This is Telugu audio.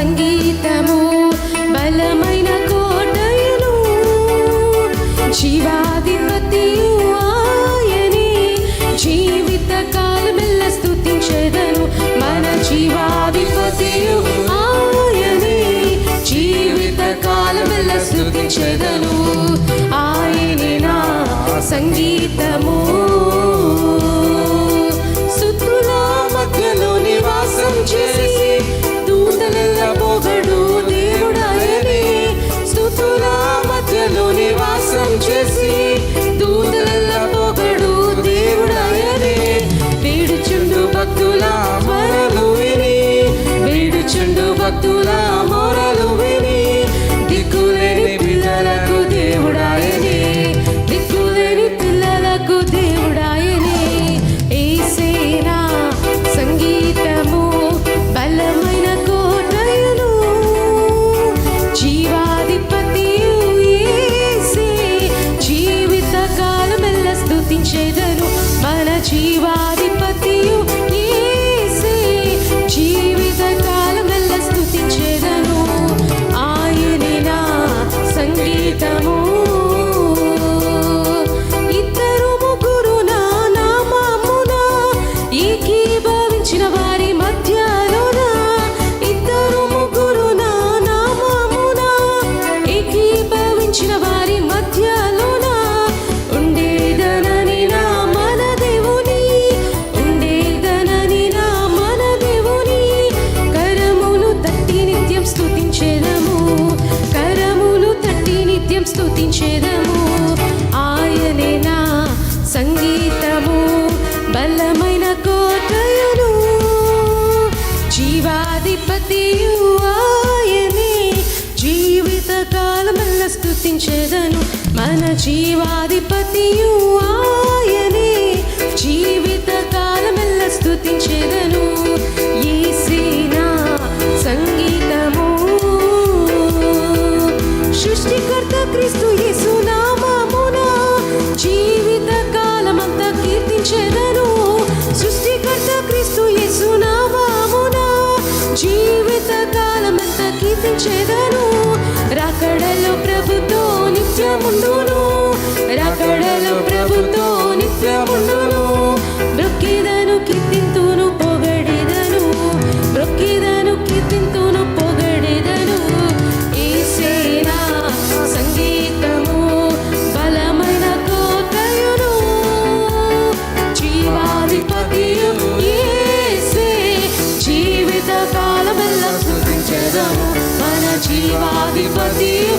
సంగీతము బలమైన కోటయును జీవాధిపతియు ఆయనే జీవిత కాలమెల్ల స్తుతించెదను మన జీవాధిపతియు ఆయనే జీవిత కాలమెల్ల స్తుతించెదను ఆయనే నా సంగీతము సుతుల మధ్యలో నివాసం చేసి దూతలెల్ల పొగడు దేవుడాయనే స్తుతుల మధ్యలో నివాసం చేసి దూతలెల్ల పొగడు దేవుడాయనే వేడుచుండు భక్తుల మొరలు విని వేడుచుండు భక్తుల మొరలు విని దిక్కులేని పిల్లలకు దేవుడాయనే దిక్కులేని పిల్లలకు దేవుడాయనే యేసేనా సంగీతము బలమైన కోటయును జీవాధిపతియు యేసే జీవిత కాలమెల్ల స్తుతించెదను మన జీవాధిపతియు యేసే జీవిత కాలమెల్ల స్తుతించెదను ఆయనే నా సంగీతము ఇద్దరు ముగ్గురు నా నామమున ఏకీభవించిన వారి మధ్యలోన ఇద్దరు ముగ్గురు నా నామమున ఏకీభవించిన వారి మధ్యలోన ఉండేదనని నా మన దేవుని ఉండేదనని నా మన దేవుని కరములు తట్టి నిత్యం స్తుతించెదము కరములు తట్టి నిత్యం స్తుతించెదము ఆయనే నా సంగీతము బలమైన కోటయును జీవాధిపతియు ఆయనే జీవిత కాలమెల్ల స్తుతించెదను మన జీవాధిపతియు ఆయనే జీవిత కాలమెల్ల స్తుతించెదను యేసే నా సంగీతము సృష్టికర్త క్రీస్తు యేసు నామమున జీవిత కాలమంతా కీర్తించెదను సృష్టికర్త క్రీస్తు యేసు నామమున జీవిత కాలమంతా కీర్తించెదను రాకడలో ప్రభుతో నిత్యముండును రాకడలో ప్రభుతో నిత్యముండును బ్రొక్కిదను కీర్తింతును పొగడిదను బ్రొక్కిదను కీర్తింతును పొగడిదను యేసే నా సంగీతము బలమైన కోటయును జీవాధిపతియు యేసే జీవిత కాలమెల్ల స్తుతించెదము మన జీవాధిపతియు